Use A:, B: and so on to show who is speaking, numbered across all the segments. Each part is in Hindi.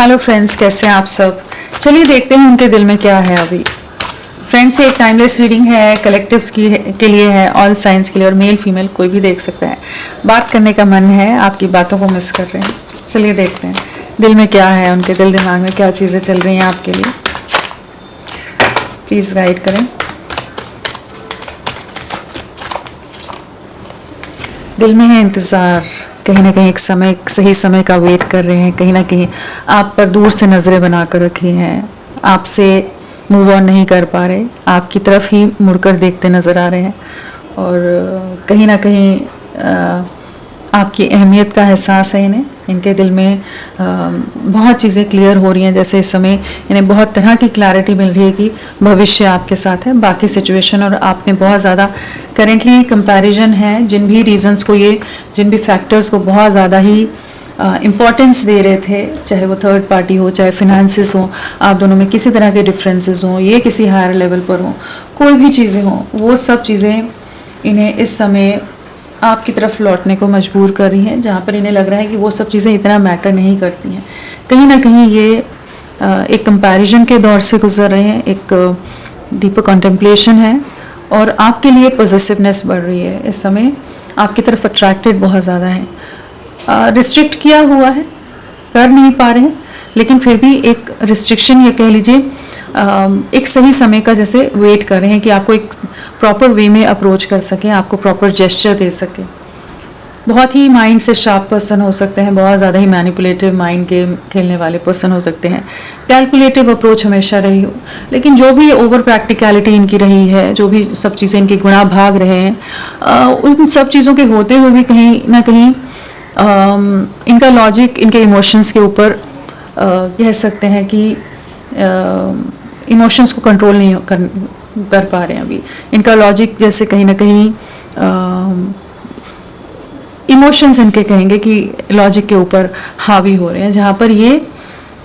A: हेलो फ्रेंड्स, कैसे हैं आप सब। चलिए देखते हैं उनके दिल में क्या है अभी। फ्रेंड्स, एक टाइमलेस रीडिंग है, कलेक्टिव्स के लिए है, ऑल साइंस के लिए, और मेल फीमेल कोई भी देख सकता है। बात करने का मन है, आपकी बातों को मिस कर रहे हैं। चलिए देखते हैं दिल में क्या है, उनके दिल दिमाग में क्या चीज़ें चल रही हैं आपके लिए। प्लीज़ गाइड करें। दिल में है इंतज़ार, कहीं ना कहीं एक समय, सही समय का वेट कर रहे हैं। कहीं ना कहीं आप पर दूर से नज़रें बना कर रखी हैं, आपसे मूव ऑन नहीं कर पा रहे, आपकी तरफ ही मुड़कर देखते नज़र आ रहे हैं। और कहीं ना कहीं आपकी अहमियत का एहसास है इन्हें। इनके दिल में बहुत चीज़ें क्लियर हो रही हैं, जैसे इस समय इन्हें बहुत तरह की क्लैरिटी मिल रही है कि भविष्य आपके साथ है। बाकी सिचुएशन और आप में बहुत ज़्यादा करेंटली कंपैरिजन है। जिन भी रीजंस को, ये जिन भी फैक्टर्स को बहुत ज़्यादा ही इम्पॉर्टेंस दे रहे थे, चाहे वो थर्ड पार्टी हो, चाहे फिनेंसेस हो, आप दोनों में किसी तरह के डिफरेंसेस हों, ये किसी हायर लेवल पर हो, कोई भी चीज़ें हों, वो सब चीज़ें इन्हें इस समय आपकी तरफ लौटने को मजबूर कर रही हैं, जहाँ पर इन्हें लग रहा है कि वो सब चीज़ें इतना मैटर नहीं करती हैं। कहीं ना कहीं ये एक कंपैरिजन के दौर से गुजर रहे हैं, एक डीपर कॉन्टेम्पलेशन है, और आपके लिए पॉजिटिवनेस बढ़ रही है। इस समय आपकी तरफ अट्रैक्टेड बहुत ज़्यादा है। रिस्ट्रिक्ट किया हुआ है, कर नहीं पा रहे हैं, लेकिन फिर भी एक रिस्ट्रिक्शन, ये कह लीजिए एक सही समय का जैसे वेट कर रहे हैं कि आपको एक प्रॉपर वे में अप्रोच कर सकें, आपको प्रॉपर जेस्चर दे सकें। बहुत ही माइंड से शार्प पर्सन हो सकते हैं, बहुत ज़्यादा ही मैनिपुलेटिव माइंड गेम खेलने वाले पर्सन हो सकते हैं, कैलकुलेटिव अप्रोच हमेशा रही हो, लेकिन जो भी ओवर प्रैक्टिकलिटी इनकी रही है, जो भी सब चीज़ें इनकी गुणा भाग रहे हैं, उन सब चीज़ों के होते हुए भी कहीं ना कहीं इनका लॉजिक इनके इमोशंस के ऊपर कह सकते हैं कि इमोशंस को कंट्रोल नहीं कर पा रहे हैं अभी। इनका लॉजिक जैसे कहीं ना कहीं इमोशंस इनके कहेंगे कि लॉजिक के ऊपर हावी हो रहे हैं, जहाँ पर ये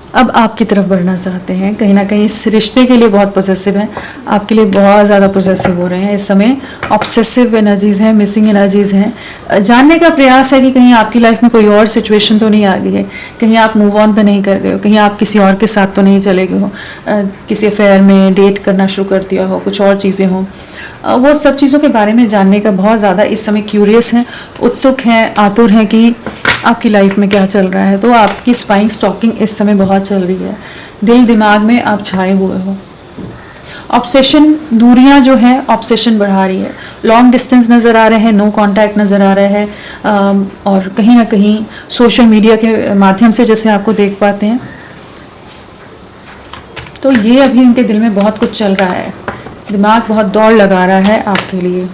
A: अब आपकी तरफ बढ़ना चाहते हैं। कहीं ना कहीं इस रिश्ते के लिए बहुत पॉसेसिव हैं, आपके लिए बहुत ज़्यादा पॉसेसिव हो रहे हैं। इस समय ऑब्सेसिव एनर्जीज़ हैं, मिसिंग एनर्जीज़ हैं। जानने का प्रयास है कि कहीं आपकी लाइफ में कोई और सिचुएशन तो नहीं आ गई है, कहीं आप मूव ऑन तो नहीं कर गए हो, कहीं आप किसी और के साथ तो नहीं चले गए हो, किसी अफेयर में डेट करना शुरू कर दिया हो, कुछ और चीज़ें हों। वो सब चीज़ों के बारे में जानने का बहुत ज़्यादा इस समय क्यूरियस हैं, उत्सुक हैं, आतुर हैं कि आपकी लाइफ में क्या चल रहा है। तो आपकी स्पाइंग स्टॉकिंग इस समय बहुत चल रही है, दिल दिमाग में आप छाए हुए हो। ऑब्सेशन, दूरियां जो है ऑब्सेशन बढ़ा रही है। लॉन्ग डिस्टेंस नज़र आ रहे हैं, नो कांटेक्ट नज़र आ रहे हैं, और कहीं ना कहीं सोशल मीडिया के माध्यम से जैसे आपको देख पाते हैं, तो ये अभी इनके दिल में बहुत कुछ चल रहा है। दिमाग बहुत दौड़ लगा रहा है आपके लिए।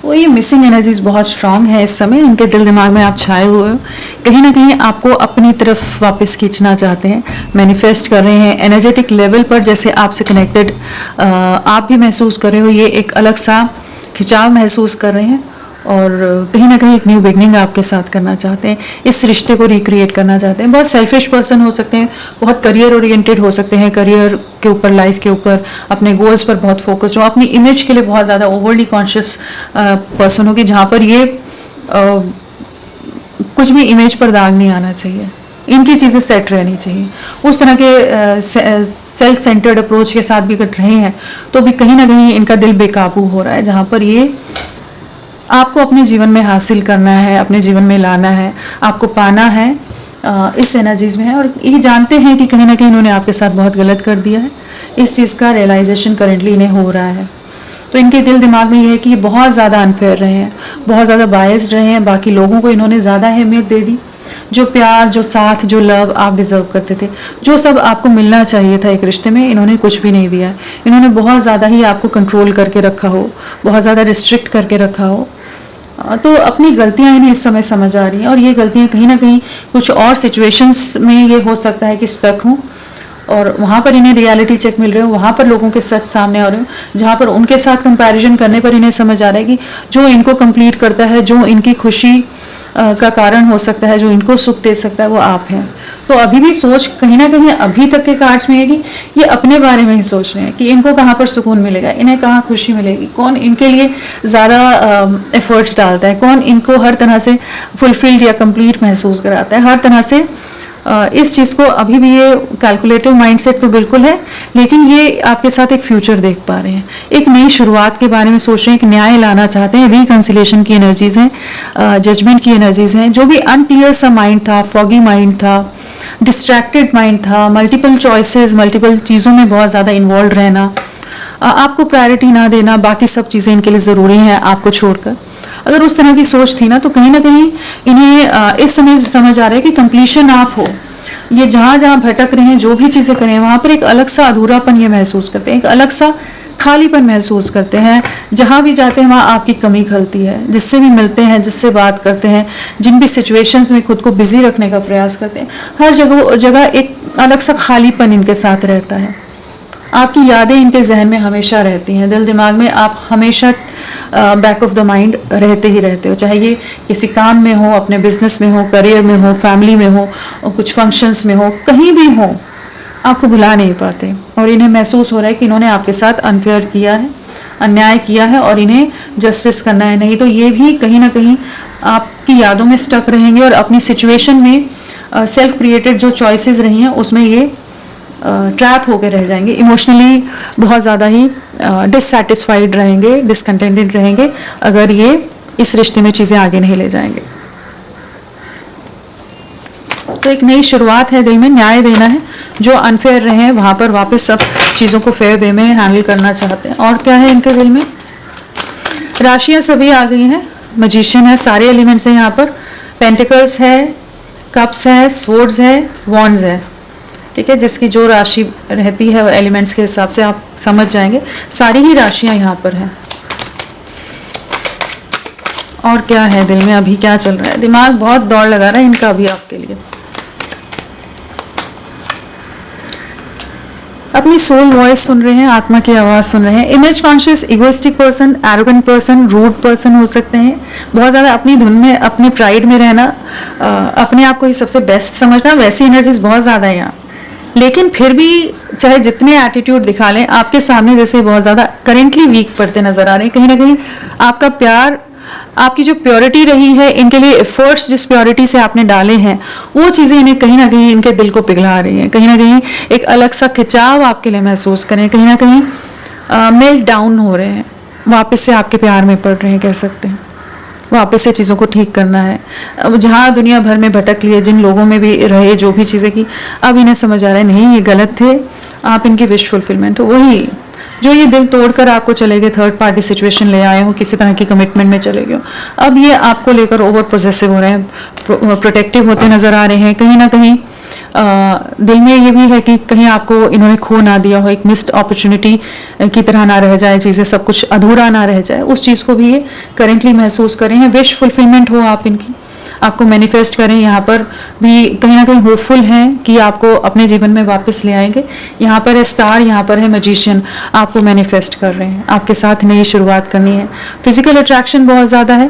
A: वो ये मिसिंग एनर्जीज बहुत स्ट्रांग है इस समय, इनके दिल दिमाग में आप छाए हुए हो। कहीं ना कहीं आपको अपनी तरफ वापस खींचना चाहते हैं, मैनिफेस्ट कर रहे हैं। एनर्जेटिक लेवल पर जैसे आपसे कनेक्टेड आप भी महसूस कर रहे हो, ये एक अलग सा खिंचाव महसूस कर रहे हैं, और कहीं ना कहीं एक न्यू बिगनिंग आपके साथ करना चाहते हैं, इस रिश्ते को रिक्रिएट करना चाहते हैं। बहुत सेल्फिश पर्सन हो सकते हैं, बहुत करियर ओरिएंटेड हो सकते हैं, करियर के ऊपर, लाइफ के ऊपर, अपने गोल्स पर बहुत फोकस हो, अपनी इमेज के लिए बहुत ज़्यादा ओवरली कॉन्शियस पर्सन होगी, जहाँ पर ये कुछ भी इमेज पर दाग नहीं आना चाहिए, इनकी चीज़ें सेट रहनी चाहिए। उस तरह के सेल्फ सेंटर्ड अप्रोच के साथ भी कट रहे हैं, तो भी कहीं ना कहीं इनका दिल बेकाबू हो रहा है, जहाँ पर ये आपको अपने जीवन में हासिल करना है, अपने जीवन में लाना है, आपको पाना है, इस एनर्जीज में है। और ये जानते हैं कि कहीं ना कहीं इन्होंने आपके साथ बहुत गलत कर दिया है, इस चीज़ का रियलाइजेशन करेंटली इन्हें हो रहा है। तो इनके दिल दिमाग में ये है कि ये बहुत ज़्यादा अनफेयर रहे हैं, बहुत ज़्यादा बायस्ड रहे हैं, बाकी लोगों को इन्होंने ज़्यादा अहमियत दे दी। जो प्यार, जो साथ, जो लव आप डिज़र्व करते थे, जो सब आपको मिलना चाहिए था एक रिश्ते में, इन्होंने कुछ भी नहीं दिया। इन्होंने बहुत ज़्यादा ही आपको कंट्रोल करके रखा हो, बहुत ज़्यादा रिस्ट्रिक्ट करके रखा हो। तो अपनी गलतियां इन्हें इस समय समझ आ रही हैं, और ये गलतियां कहीं ना कहीं कुछ और सिचुएशंस में ये हो सकता है कि स्टक हों, और वहाँ पर इन्हें रियलिटी चेक मिल रहे हो, वहाँ पर लोगों के सच सामने आ रहे हो, जहाँ पर उनके साथ कंपैरिजन करने पर इन्हें समझ आ रहा है कि जो इनको कंप्लीट करता है, जो इनकी खुशी का कारण हो सकता है, जो इनको सुख दे सकता है, वो आप हैं। तो अभी भी सोच कहीं ना कहीं अभी तक के कार्ड्स में है कि ये अपने बारे में ही सोच रहे हैं कि इनको कहाँ पर सुकून मिलेगा, इन्हें कहाँ खुशी मिलेगी, कौन इनके लिए ज़्यादा एफर्ट्स डालता है, कौन इनको हर तरह से फुलफिल्ड या कंप्लीट महसूस कराता है। हर तरह से इस चीज़ को अभी भी ये कैलकुलेटिव माइंडसेट तो बिल्कुल है, लेकिन ये आपके साथ एक फ्यूचर देख पा रहे हैं, एक नई शुरुआत के बारे में सोच रहे हैं, एक न्याय लाना चाहते हैं, रिकन्सिलेशन की एनर्जीज हैं, जजमेंट की एनर्जीज हैं। जो भी अनक्लियर सा माइंड था, फॉगी माइंड था, डिस्ट्रैक्टेड माइंड था, मल्टीपल चॉइसेस, मल्टीपल चीज़ों में बहुत ज़्यादा इन्वॉल्व रहना, आपको प्रायोरिटी ना देना, बाकी सब चीज़ें इनके लिए ज़रूरी हैं आपको छोड़कर, अगर उस तरह की सोच थी ना, तो कहीं ना कहीं इन्हें इस समय समझ आ रहा है कि कंप्लीशन आप हो। ये जहाँ जहाँ भटक रहे हैं, जो भी चीज़ें करें, वहाँ पर एक अलग सा अधूरापन ये महसूस करते हैं, एक अलग सा खालीपन महसूस करते हैं। जहाँ भी जाते हैं वहाँ आपकी कमी खलती है, जिससे भी मिलते हैं, जिससे बात करते हैं, जिन भी सिचुएशंस में खुद को बिजी रखने का प्रयास करते हैं, हर जगह जगह एक अलग सा खालीपन इनके साथ रहता है। आपकी यादें इनके जहन में हमेशा रहती हैं, दिल दिमाग में आप हमेशा बैक ऑफ द माइंड रहते ही रहते हो, चाहे ये किसी काम में हो, अपने बिजनेस में हो, करियर में हो, फैमिली में हो, और कुछ फंक्शंस में हो, कहीं भी हो, आपको भुला नहीं पाते। और इन्हें महसूस हो रहा है कि इन्होंने आपके साथ अनफेयर किया है, अन्याय किया है, और इन्हें जस्टिस करना है। नहीं तो ये भी कहीं ना कहीं आपकी यादों में स्टक रहेंगे और अपनी सिचुएशन में सेल्फ क्रिएटेड जो चॉइसेस रही हैं उसमें ये ट्रैप होकर रह जाएंगे, इमोशनली बहुत ज़्यादा ही डिससेटिस्फाइड रहेंगे, डिसकंटेंटेड रहेंगे, अगर ये इस रिश्ते में चीज़ें आगे नहीं ले जाएंगे। तो एक नई शुरुआत है, दिल में न्याय देना है, जो अनफेयर रहे हैं वहाँ पर वापस सब चीज़ों को फेयर वे में हैंडल करना चाहते हैं। और क्या है इनके दिल में, राशियाँ सभी आ गई हैं, मैजिशियन है, सारे एलिमेंट्स हैं यहाँ पर, पेंटिकल्स है, कप्स है, स्वॉर्ड्स है, वॉन्ड्स है, ठीक है। जिसकी जो राशि रहती है एलिमेंट्स के हिसाब से आप समझ जाएंगे, सारी ही राशियां यहाँ पर हैं। और क्या है दिल में, अभी क्या चल रहा है, दिमाग बहुत दौड़ लगा रहा है इनका अभी आपके लिए। अपनी सोल वॉइस सुन रहे हैं, आत्मा की आवाज़ सुन रहे हैं। Image conscious, egoistic person, arrogant person, rude person हो सकते हैं, बहुत ज़्यादा अपनी धुन में, अपने प्राइड में रहना, अपने आप को ही सबसे बेस्ट समझना, वैसी एनर्जीज बहुत ज़्यादा है यहाँ। लेकिन फिर भी चाहे जितने एटीट्यूड दिखा लें, आपके सामने जैसे बहुत ज़्यादा करेंटली वीक पड़ते नजर आ रहे हैं। कहीं ना कहीं आपका प्यार, आपकी जो प्योरिटी रही है, इनके लिए एफर्ट्स जिस प्योरिटी से आपने डाले हैं, वो चीज़ें इन्हें कहीं ना कहीं इनके दिल को पिघला रही हैं। कहीं ना कहीं एक अलग सा खिंचाव आपके लिए महसूस करें, कहीं ना कहीं मेल्ट डाउन हो रहे हैं, वापस से आपके प्यार में पड़ रहे हैं, कह सकते हैं। वापस से चीज़ों को ठीक करना है। अब जहाँ दुनिया भर में भटक लिए, जिन लोगों में भी रहे, जो भी चीज़ें की, अब इन्हें समझ आ रहा है नहीं ये गलत थे, आप इनकी विश फुलफिलमेंट हो। वही जो ये दिल तोड़कर आपको चले गए, थर्ड पार्टी सिचुएशन ले आए हो, किसी तरह की कमिटमेंट में चले गए हो, अब ये आपको लेकर ओवर पोजेसिव हो रहे हैं, प्रोटेक्टिव होते नजर आ रहे हैं। कहीं ना कहीं दिल में ये भी है कि कहीं आपको इन्होंने खो ना दिया हो, एक मिस्ड अपॉर्चुनिटी की तरह ना रह जाए, चीज़ें सब कुछ अधूरा ना रह जाए, उस चीज़ को भी ये करेंटली महसूस करें हैं। विश फुलफिलमेंट हो आप इनकी, आपको मैनिफेस्ट करें। यहाँ पर भी कहीं ना कहीं होपफुल हैं कि आपको अपने जीवन में वापस ले आएंगे। यहाँ पर है स्टार, यहाँ पर है मैजिशियन, आपको मैनिफेस्ट कर रहे हैं, आपके साथ नई शुरुआत करनी है। फिजिकल अट्रैक्शन बहुत ज़्यादा है,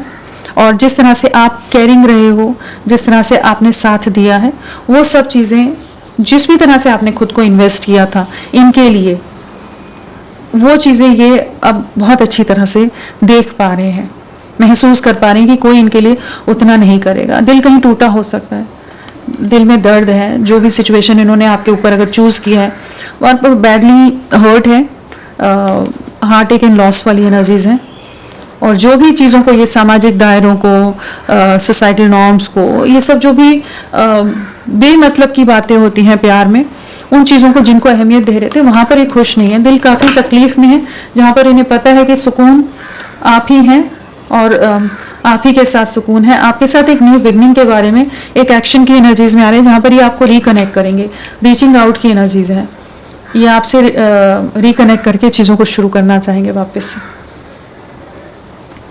A: और जिस तरह से आप केयरिंग रहे हो, जिस तरह से आपने साथ दिया है, वो सब चीज़ें, जिस भी तरह से आपने खुद को इन्वेस्ट किया था इनके लिए, वो चीज़ें ये अब बहुत अच्छी तरह से देख पा रहे हैं, महसूस कर पा रहे हैं कि कोई इनके लिए उतना नहीं करेगा। दिल कहीं टूटा हो सकता है, दिल में दर्द है, जो भी सिचुएशन इन्होंने आपके ऊपर अगर चूज़ किया है वहाँ पर बैडली हर्ट है, हार्ट एक एंड लॉस वाली एनर्जीज हैं। और जो भी चीज़ों को, ये सामाजिक दायरों को, सोसाइटल नॉर्म्स को, ये सब जो भी बेमतलब की बातें होती हैं प्यार में, उन चीज़ों को जिनको अहमियत दे रहे थे, वहाँ पर ये खुश नहीं है। दिल काफ़ी तकलीफ में है, जहाँ पर इन्हें पता है कि सुकून आप ही हैं और आप ही के साथ सुकून है। आपके साथ एक न्यू बिगनिंग के बारे में, एक एक्शन की एनर्जीज में आ रहे हैं, जहाँ पर ये आपको रिकनेक्ट करेंगे। रीचिंग आउट की एनर्जीज हैं, ये आपसे रिकनेक्ट करके चीज़ों को शुरू करना चाहेंगे वापस से।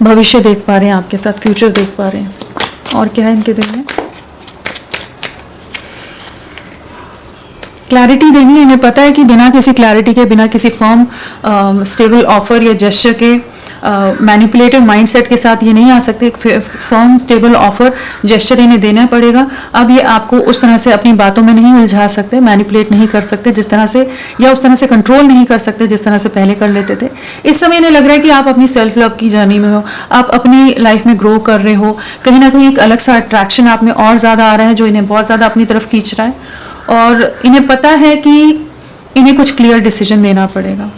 A: भविष्य देख पा रहे हैं आपके साथ, फ्यूचर देख पा रहे हैं। और क्या है इनके दिल में, क्लैरिटी देनी है। इन्हें पता है कि बिना किसी क्लैरिटी के, बिना किसी फर्म स्टेबल ऑफर या जेस्चर के मैनिपुलेटिव माइंडसेट के साथ ये नहीं आ सकते। एक फर्म स्टेबल ऑफर जेस्चर इन्हें देना पड़ेगा। अब ये आपको उस तरह से अपनी बातों में नहीं उलझा सकते, मैनिपुलेट नहीं कर सकते जिस तरह से, या उस तरह से कंट्रोल नहीं कर सकते जिस तरह से पहले कर लेते थे। इस समय इन्हें लग रहा है कि आप अपनी सेल्फ लव की जर्नी में हो, आप अपनी लाइफ में ग्रो कर रहे हो, कहीं ना कहीं एक अलग सा अट्रैक्शन आप में और ज़्यादा आ रहा है जो इन्हें बहुत ज़्यादा अपनी तरफ खींच रहा है। और इन्हें पता है कि इन्हें कुछ क्लियर डिसीजन देना पड़ेगा,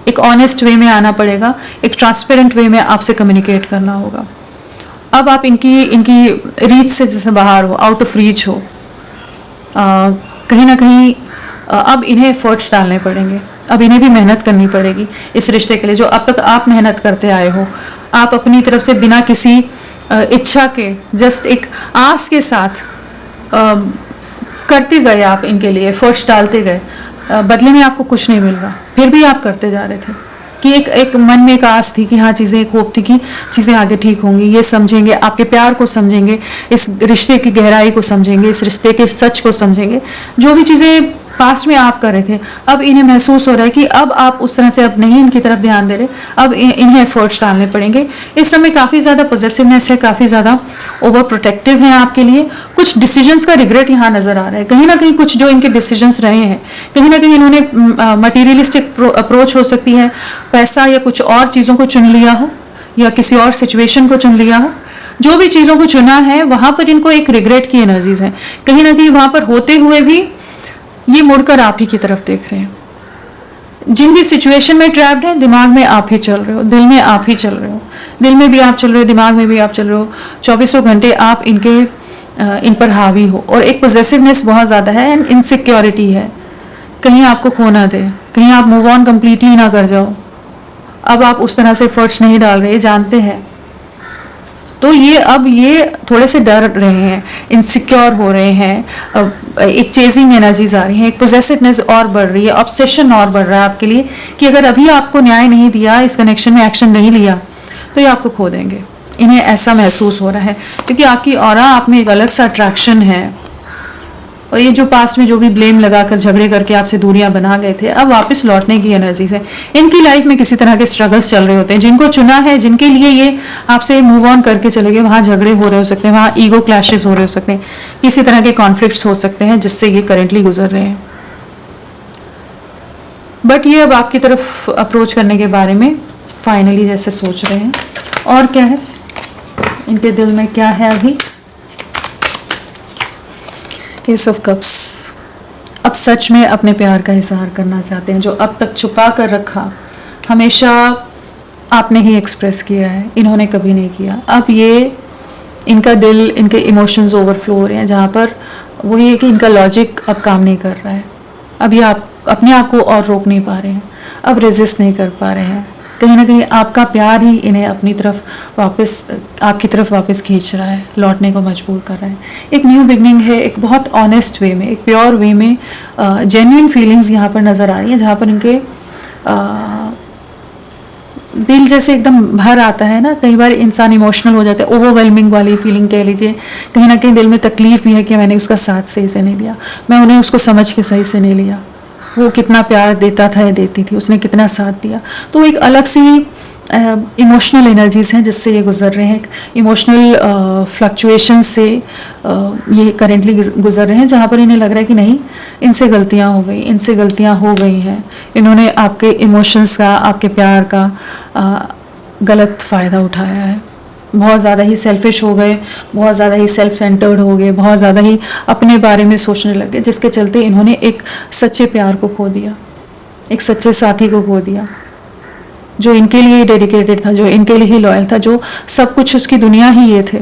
A: एक ऑनेस्ट वे में आना पड़ेगा, एक ट्रांसपेरेंट वे में आपसे कम्युनिकेट करना होगा। अब आप इनकी रीच से जैसे बाहर हो, आउट ऑफ रीच हो, कहीं ना कहीं अब इन्हें एफर्ट्स डालने पड़ेंगे, अब इन्हें भी मेहनत करनी पड़ेगी इस रिश्ते के लिए जो अब तक आप मेहनत करते आए हो। आप अपनी तरफ से बिना किसी इच्छा के, जस्ट एक आस के साथ करते गए, आप इनके लिए एफर्ट्स डालते गए, बदले में आपको कुछ नहीं मिल रहा, फिर भी आप करते जा रहे थे कि एक मन में एक आस थी कि हाँ चीज़ें, एक होप थी कि चीज़ें आगे ठीक होंगी, ये समझेंगे, आपके प्यार को समझेंगे, इस रिश्ते की गहराई को समझेंगे, इस रिश्ते के सच को समझेंगे। जो भी चीज़ें पास्ट में आप कर रहे थे, अब इन्हें महसूस हो रहा है कि अब आप उस तरह से अब नहीं इनकी तरफ ध्यान दे रहे, अब इन्हें एफर्ट्स डालने पड़ेंगे। इस समय काफ़ी ज़्यादा पॉजिटिवनेस है, काफ़ी ज़्यादा ओवर प्रोटेक्टिव हैं आपके लिए। कुछ डिसीजंस का रिग्रेट यहाँ नज़र आ रहा है, कहीं ना कहीं कुछ जो इनके डिसीजंस रहे हैं, कहीं ना कहीं इन्होंने मटीरियलिस्टिक अप्रोच हो सकती है, पैसा या कुछ और चीज़ों को चुन लिया हो, या किसी और सिचुएशन को चुन लिया हो। जो भी चीज़ों को चुना है वहाँ पर इनको एक रिग्रेट की एनर्जीज है, कहीं ना कहीं वहाँ पर होते हुए भी ये मुड़कर आप ही की तरफ देख रहे हैं। जिन भी सिचुएशन में ट्रैप्ड हैं, दिमाग में आप ही चल रहे हो, दिल में आप ही चल रहे हो, दिल में भी आप चल रहे हो, दिमाग में भी आप चल रहे हो। 24 घंटे आप इन पर हावी हो, और एक पॉजेसिवनेस बहुत ज़्यादा है एंड इनसिक्योरिटी है, कहीं आपको खो ना दे, कहीं आप मूव ऑन कम्प्लीटली ना कर जाओ। अब आप उस तरह से एफर्ट्स नहीं डाल रहे, जानते हैं, तो ये थोड़े से डर रहे हैं, इनसिक्योर हो रहे हैं, एक चेजिंग एनर्जीज आ रही है, एक पोजेसिवनेस और बढ़ रही है, ऑब्सेशन और बढ़ रहा है आपके लिए कि अगर अभी आपको न्याय नहीं दिया, इस कनेक्शन में एक्शन नहीं लिया, तो ये आपको खो देंगे। इन्हें ऐसा महसूस हो रहा है क्योंकि आपकी ऑरा, आप में एक अलग सा अट्रैक्शन है, और ये जो पास्ट में जो भी ब्लेम लगाकर झगड़े करके आपसे दूरियां बना गए थे, अब वापस लौटने की एनर्जी से इनकी लाइफ में किसी तरह के स्ट्रगल्स चल रहे होते हैं। जिनको चुना है, जिनके लिए ये आपसे मूव ऑन करके चले गए, वहाँ झगड़े हो रहे हो सकते हैं, वहाँ ईगो क्लैशेस हो रहे हो सकते हैं, किसी तरह के कॉन्फ्लिक्ट्स हो सकते हैं जिससे ये करेंटली गुजर रहे हैं। बट ये अब आपकी तरफ अप्रोच करने के बारे में फाइनली जैसे सोच रहे हैं। और क्या है इनके दिल में, क्या है अभी? S of cups. अब सच में अपने प्यार का इजहार करना चाहते हैं, जो अब तक छुपा कर रखा, हमेशा आपने ही एक्सप्रेस किया है, इन्होंने कभी नहीं किया। अब ये इनका दिल, इनके इमोशंस ओवरफ्लो हो रहे हैं, जहाँ पर वही है कि इनका लॉजिक अब काम नहीं कर रहा है। अब ये आप अपने आप को और रोक नहीं पा रहे हैं, अब रेजिस्ट नहीं कर पा रहे हैं। कहीं ना कहीं आपका प्यार ही इन्हें अपनी तरफ वापस, आपकी तरफ वापस खींच रहा है, लौटने को मजबूर कर रहा है। एक न्यू बिगनिंग है, एक बहुत ऑनेस्ट वे में, एक प्योर वे में, जेन्युइन फीलिंग्स यहाँ पर नज़र आ रही हैं, जहाँ पर इनके दिल जैसे एकदम भर आता है ना। कई बार इंसान इमोशनल हो जाता है, ओवरवेलमिंग वाली फीलिंग कह लीजिए। कहीं ना कहीं दिल में तकलीफ भी है कि मैंने उसका साथ सही से नहीं दिया, मैं उन्हें उसको समझ के सही से नहीं लिया, वो कितना प्यार देता था या देती थी, उसने कितना साथ दिया। तो एक अलग सी इमोशनल एनर्जीज हैं जिससे ये गुजर रहे हैं, इमोशनल फ्लक्चुएशन से ये करेंटली गुजर रहे हैं, जहाँ पर इन्हें लग रहा है कि नहीं, इनसे गलतियाँ हो गई, इनसे गलतियाँ हो गई हैं, इन्होंने आपके इमोशंस का, आपके प्यार का गलत फ़ायदा उठाया है, बहुत ज़्यादा ही सेल्फिश हो गए, बहुत ज़्यादा ही सेल्फ सेंटर्ड हो गए, बहुत ज़्यादा ही अपने बारे में सोचने लगे, जिसके चलते इन्होंने एक सच्चे प्यार को खो दिया, एक सच्चे साथी को खो दिया, जो इनके लिए डेडिकेटेड था, जो इनके लिए ही लॉयल था, जो सब कुछ उसकी दुनिया ही ये थे,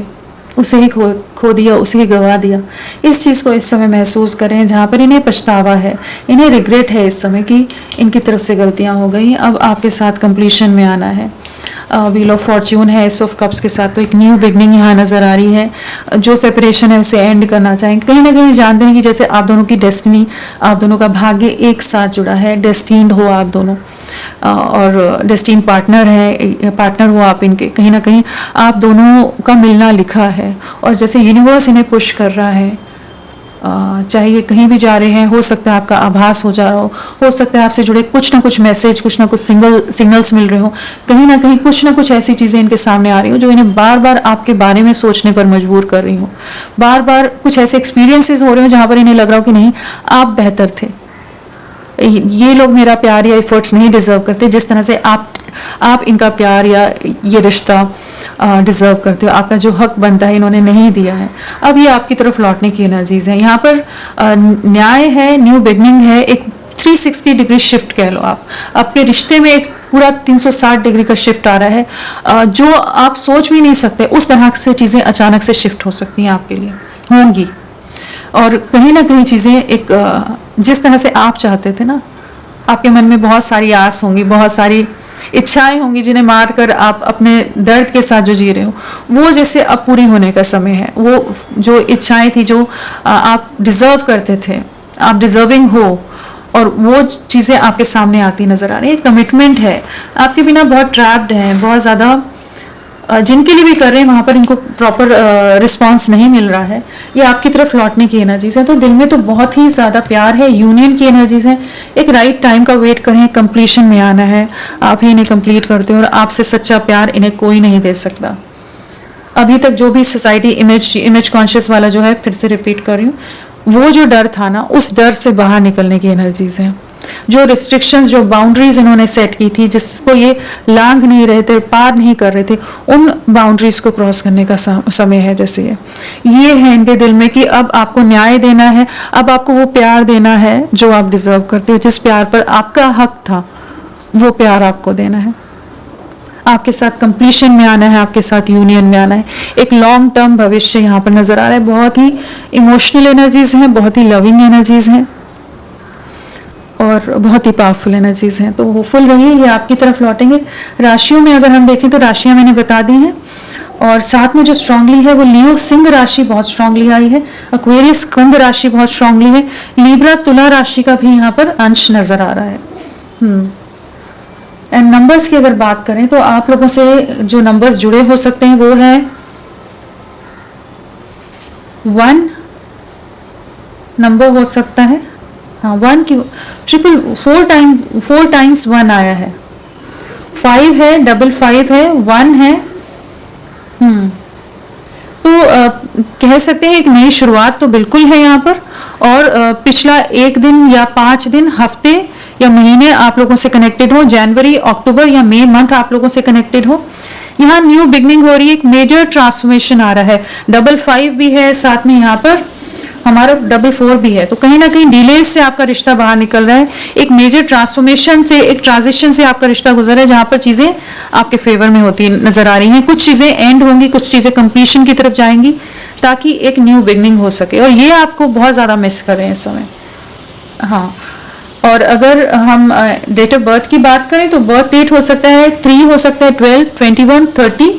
A: उसे ही खो दिया, उसे ही गवा दिया। इस चीज़ को इस समय महसूस करें, जहाँ पर इन्हें पछतावा है, इन्हें रिग्रेट है इस समय कि इनकी तरफ से गलतियाँ हो गई, अब आपके साथ कंप्लीशन में आना है। व्हील ऑफ फॉर्च्यून है एस ऑफ कप्स के साथ, तो एक न्यू बिगनिंग यहाँ नज़र आ रही है। जो सेपरेशन है उसे एंड करना चाहेंगे, कहीं ना कहीं जानते हैं कि जैसे आप दोनों की डेस्टिनी, आप दोनों का भाग्य एक साथ जुड़ा है, डेस्टिन्ड हो आप दोनों, और डेस्टिन पार्टनर है, पार्टनर हो आप इनके, कहीं ना कहीं आप दोनों का मिलना लिखा है। और जैसे यूनिवर्स इन्हें पुश कर रहा है चाहे ये कहीं भी जा रहे हैं, हो सकता है आपका आभास हो सकता है आपसे जुड़े कुछ ना कुछ मैसेज, कुछ ना कुछ सिग्नल्स मिल रहे हो, कहीं ना कुछ ऐसी चीज़ें इनके सामने आ रही हो जो इन्हें बार बार आपके बारे में सोचने पर मजबूर कर रही हो। बार बार कुछ ऐसे एक्सपीरियंसेस हो रहे हो जहाँ पर इन्हें लग रहा हो कि नहीं, आप बेहतर थे, ये लोग मेरा प्यार या एफर्ट्स नहीं डिजर्व करते जिस तरह से आप इनका प्यार या ये रिश्ता डिजर्व करते हो। आपका जो हक बनता है इन्होंने नहीं दिया है। अब ये आपकी तरफ लौटने की एनर्जीज हैं। यहाँ पर न्याय है, न्यू बिगनिंग है, एक 360 डिग्री शिफ्ट कह लो आप। आपके रिश्ते में एक पूरा 360 डिग्री का शिफ्ट आ रहा है। जो आप सोच भी नहीं सकते उस तरह से चीज़ें अचानक से शिफ्ट हो सकती हैं, आपके लिए होंगी। और कहीं ना कहीं चीज़ें एक जिस तरह से आप चाहते थे ना, आपके मन में बहुत सारी आस होंगी, बहुत सारी इच्छाएं होंगी जिन्हें मारकर आप अपने दर्द के साथ जो जी रहे हो, वो जैसे अब पूरी होने का समय है। वो जो इच्छाएं थी, जो आप डिजर्व करते थे, आप डिजर्विंग हो, और वो चीज़ें आपके सामने आती नजर आ रही है। कमिटमेंट है, आपके बिना बहुत ट्रैप्ड हैं, बहुत ज़्यादा जिनके लिए भी कर रहे हैं वहाँ पर इनको प्रॉपर रिस्पांस नहीं मिल रहा है। ये आपकी तरफ लौटने की एनर्जीज है। तो दिल में तो बहुत ही ज़्यादा प्यार है, यूनियन की एनर्जीज है। एक राइट टाइम का वेट करें, कंप्लीशन में आना है, आप ही इन्हें कंप्लीट करते हो और आपसे सच्चा प्यार इन्हें कोई नहीं दे सकता। अभी तक जो भी सोसाइटी इमेज कॉन्शियस वाला जो है, फिर से रिपीट कर रही हूँ, वो जो डर था ना, उस डर से बाहर निकलने की एनर्जीज है। जो रिस्ट्रिक्शंस, जो बाउंड्रीज इन्होंने सेट की थी, जिसको ये लांघ नहीं रहे थे, पार नहीं कर रहे थे, उन बाउंड्रीज को क्रॉस करने का समय है। जैसे ये है इनके दिल में कि अब आपको न्याय देना है, अब आपको वो प्यार देना है जो आप डिजर्व करते हो, जिस प्यार पर आपका हक था, वो प्यार आपको देना है। आपके साथ कंप्लीशन में आना है, आपके साथ यूनियन में आना है। एक लॉन्ग टर्म भविष्य यहाँ पर नजर आ रहा है। बहुत ही इमोशनल एनर्जीज हैं, बहुत ही लविंग एनर्जीज हैं और बहुत ही पावरफुल एनर्जीज हैं। तो होपफुल रहिए, ये आपकी तरफ लौटेंगे। राशियों में अगर हम देखें तो राशियां मैंने बता दी हैं, और साथ में जो स्ट्रांगली है वो लियो सिंह राशि बहुत स्ट्रांगली आई है, एक्वेरियस कुंभ राशि बहुत स्ट्रांगली है, लीब्रा तुला राशि का भी यहाँ पर अंश नजर आ रहा है। एंड नंबर्स की अगर बात करें तो आप लोगों से जो नंबर्स जुड़े हो सकते हैं वो है 1 नंबर हो सकता है, हाँ 1 की 4 टाइम्स 1 आया है, 5 है, 5 है, 1 है। तो कह सकते हैं एक नई शुरुआत तो बिल्कुल है यहाँ पर। और पिछला एक दिन या 5 दिन, हफ्ते या महीने आप लोगों से कनेक्टेड हो, जनवरी, अक्टूबर या मई मंथ आप लोगों से कनेक्टेड हो। यहाँ न्यू बिगनिंग हो रही है, एक मेजर ट्रांसफॉर्मेशन आ रहा है। 5 भी है, साथ में यहाँ पर हमारा 4 भी है। तो कहीं ना कहीं डिलेज से आपका रिश्ता बाहर निकल रहा है, एक मेजर ट्रांसफॉर्मेशन से, एक ट्रांजिशन से आपका रिश्ता गुजर है, जहां पर चीजें आपके फेवर में होती नजर आ रही हैं। कुछ चीजें एंड होंगी, कुछ चीजें कंप्लीशन की तरफ जाएंगी, ताकि एक न्यू बिगनिंग हो सके। और ये आपको बहुत ज्यादा मिस कर रहे हैं इस समय। हाँ, और अगर हम डेट ऑफ बर्थ की बात करें तो बर्थ डेट हो सकता है 3, हो सकता है 12, 21, 30,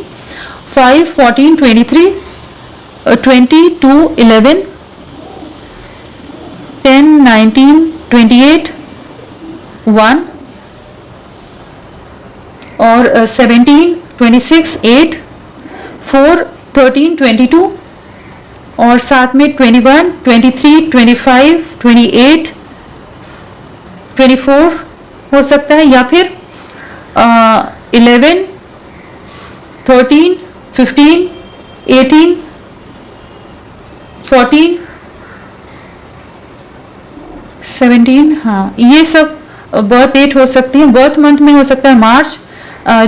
A: 5, 14, 23, 22, 11, 10, 19, 28, 1 और 17, 26, 8, 4, 13, 22 और साथ में 21, 23, 25, 28, 24 हो सकता है, या फिर 11, 13, 15, 18, 14, 17। हाँ, ये सब बर्थ डेट हो सकती है। बर्थ मंथ में हो सकता है मार्च,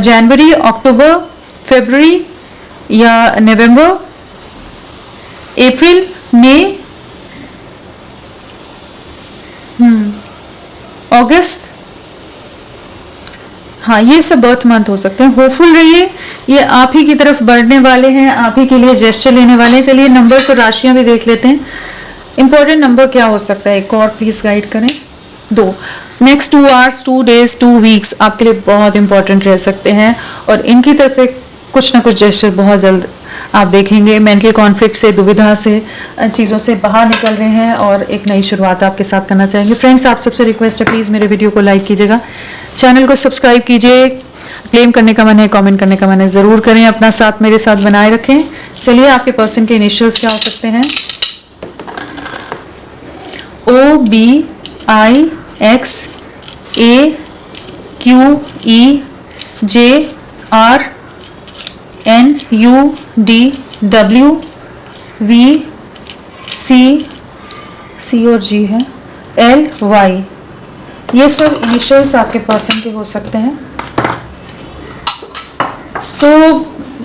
A: जनवरी, अक्टूबर, फरवरी या नवंबर, अप्रैल, मई, अगस्त। हाँ, ये सब बर्थ मंथ हो सकते हैं। होपफुल रहिए, ये आप ही की तरफ बढ़ने वाले हैं, आप ही के लिए जेस्चर लेने वाले हैं। चलिए नंबर्स और राशियां भी देख लेते हैं। इंपॉर्टेंट नंबर क्या हो सकता है, एक और प्लीज गाइड करें। 2। नेक्स्ट 2 आवर्स, 2 डेज, 2 वीक्स आपके लिए बहुत इंपॉर्टेंट रह सकते हैं, और इनकी तरफ से कुछ ना कुछ जेस्चर बहुत जल्द आप देखेंगे। मेंटल कॉन्फ्लिक्ट से, दुविधा से, चीज़ों से बाहर निकल रहे हैं और एक नई शुरुआत आपके साथ करना चाहेंगे। फ्रेंड्स, आप सबसे रिक्वेस्ट है, प्लीज़ मेरे वीडियो को लाइक कीजिएगा, चैनल को सब्सक्राइब कीजिए। क्लेम करने का मन है, कमेंट करने का मन है, ज़रूर करें। अपना साथ मेरे साथ बनाए रखें। चलिए, आपके पर्सन के इनिशियल्स क्या हो सकते हैं। OBIXAQEJRNUDWVC और G है LY। ये सब इनिशियल्स आपके पर्सन के हो सकते हैं। सो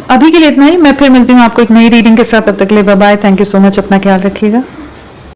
A: अभी के लिए इतना ही। मैं फिर मिलती हूँ आपको एक नई रीडिंग के साथ। तब तक के लिए bye bye. Thank you so much. अपना ख्याल रखिएगा।